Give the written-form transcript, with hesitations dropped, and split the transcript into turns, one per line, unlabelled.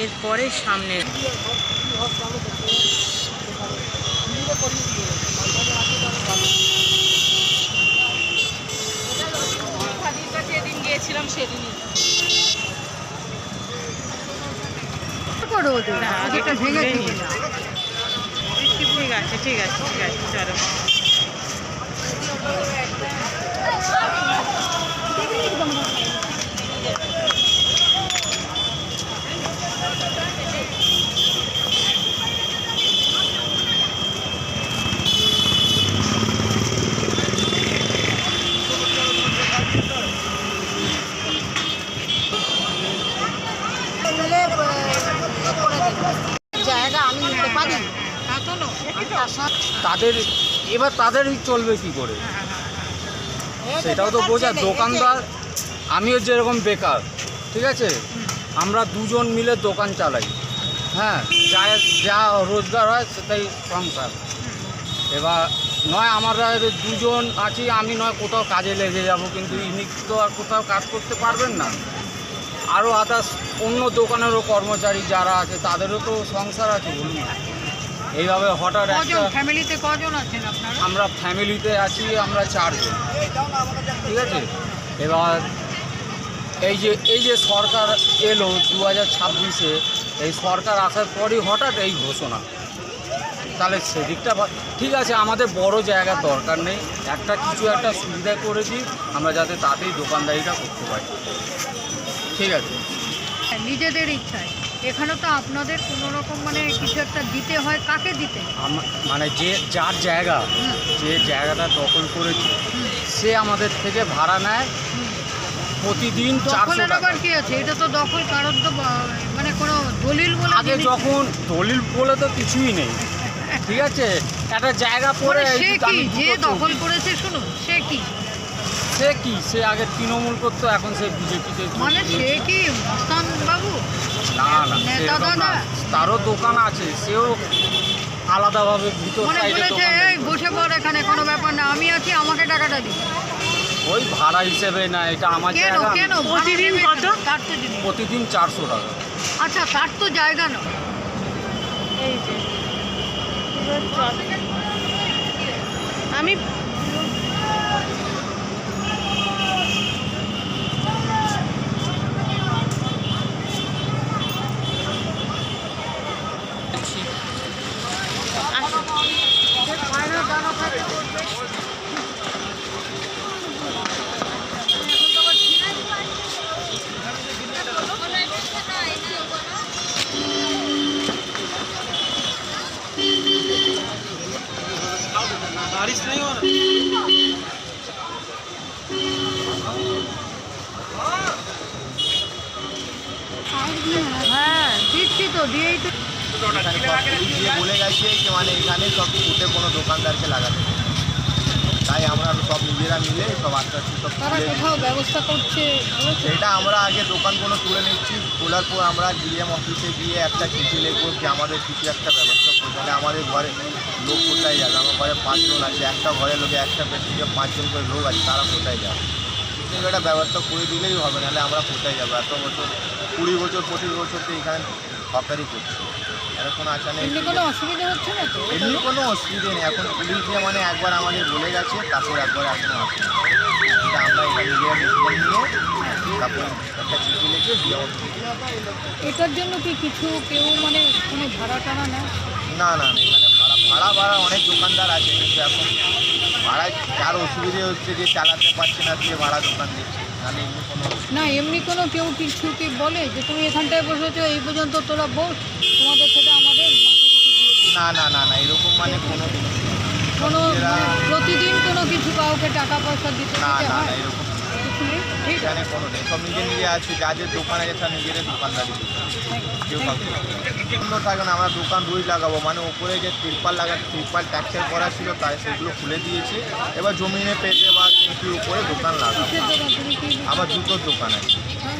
এরপরে সামনে যেদিন গিয়েছিলাম সেদিনই ঠিক আছে ঠিক আছে ঠিক আছে চলো।
জায়গা আমি নিতে পারি
তাদের এবার তাদেরই চলবে কি করে সেটাও তো বোঝা। দোকানদার আমিও যেরকম বেকার, ঠিক আছে, আমরা দুজন মিলে দোকান চালাই, হ্যাঁ, যা যা রোজগার হয় সেটাই সংসার। এবার নয় আমরা দুজন আছি, আমি নয় কোথাও কাজে লেগে যাব, কিন্তু ইনি তো আর কোথাও কাজ করতে পারবেন না। আরও আদার্স অন্য দোকানেরও কর্মচারী যারা আছে তাদেরও তো সংসার আছে, বলুন। এইভাবে হঠাৎ
ফ্যামিলিতে কজন আছেন আপনারা?
আমরা ফ্যামিলিতে আছি আমরা 4 জন, ঠিক আছে। এবার এই যে সরকার এলো 2026-এ, এই সরকার আসার পরই হঠাৎ এই ঘোষণা, তাহলে সেদিকটা ঠিক আছে। আমাদের বড় জায়গার দরকার নেই, একটা সুবিধা করে দিই আমরা, যাতে তাতেই দোকানদারিটা করতে পারি, ঠিক আছে।
নিজেদের ইচ্ছায় এখানে তো আপনাদের কোনো রকম মানে কিছু একটা দিতে হয়, কাকে দিতে?
মানে যার জায়গা, যে জায়গাটা দখল করেছে সে আমাদের থেকে ভাড়া নেয় প্রতিদিন 400 টাকা।
কি আছে এটা তো দখল, কারণ তো মানে কোনো দলিল বলে
আগে যখন দলিল বলে তো কিছুই নেই, ঠিক আছে, একটা জায়গা পড়ে
সে কি যে দখল করেছে, শুনুন, সে
আগে তৃণমূল করতো, এখন সে বিজেপিতে।
মানে সে কি মস্তান বাবু?
না, তারও দোকান আছে, সেও আলাদাভাবে ভিতর সাইডে
বসে পড়, এখানে কোনো ব্যাপার না, আমি আছি, আমাকে টাকাটা দিই।
ওই ভাড়া হিসেবে না, এটা আমার জায়গা।
কেন প্রতিদিন কত?
প্রতিদিন 400 টাকা।
আচ্ছা, তার তো জায়গা না।
এই যে আমি
बारिश नहीं हो रहा।
হ্যাঁ দিচ্ছি তো, দিয়েই তো।
বলে গেছে যে মানে এখানে সব ফুটে কোনো দোকানদারকে লাগাতে, তাই আমরা সব নিজেরা মিলে সব আস্তে আস্তে সব
কোথাও ব্যবস্থা করছে।
সেটা আমরা আগে দোকানগুলো তুলে নিচ্ছি, তোলার পর আমরা ডিএম অফিসে গিয়ে একটা চিঠি লিখবো যে আমাদের কিছু একটা ব্যবস্থা করতে হবে। আমাদের ঘরে লোক কোথায় যাবে? আমার ঘরে 5 জন আছে, একটা ঘরে লোকে একটা পেছনে 5 জন করে লোক আছে, তারা কোথায় যাবে? কিন্তু একটা ব্যবস্থা করে দিলেই হবে, নাহলে আমরা কোথায় যাবো? এত বছর 20 বছর 25 বছর তো এখানে হকারি করছি, এর কোনো আশা নেই।
কোনো অসুবিধা হচ্ছে না তো?
এমনি কোনো অসুবিধে নেই। এখন পুলিশ দিয়ে মানে একবার আমাদের বলে গেছে, তারপর একবার এখনো আসে না। কিন্তু আমরা এটা নিজেরা ডিসিশন নিয়ে তারপর একটা চিঠি লিখে দিয়ে
এটার জন্য কি কিছু কেউ মানে কোনো ভাড়া টাড়া নেয়?
না, এখানে ভাড়া অনেক দোকানদার আছে, কিন্তু এখন ভাড়ায় যার অসুবিধে হচ্ছে যে চালাতে পারছে না, সে ভাড়া দোকান দিচ্ছে, নাহলে এমনি কোনো
এমনি কোনো কেউ কিছু কি বলে যে তুমি এখানটায় বসেছো, এই পর্যন্ত তোরা বস, তোমাদের থেকে আমাদের
না এরকম মানে
কোনো প্রতিদিন কোনো কিছু কাউকে টাকা পয়সা দিতে
না
হয়?
এরকম
কিছু নেই, ঠিক আছে।
এখানে কোনো নেই, সব নিজে আছে, যাদের দোকান আছে তারা নিজেদের দোকানদারি কেউ কাউকে সুন্দর থাকে না। আমরা দোকান রোজ লাগাবো, মানে ওপরে যে ত্রিপাল ট্যাক্সের করা ছিল তাই সেগুলো খুলে দিয়েছি। এবার জমিনে পেতে বা ট্যাঙ্কির উপরে দোকান লাগাবো।
কিসের দোকান? তুমি কি?
আমার জুতোর দোকান আছে।
হ্যাঁ।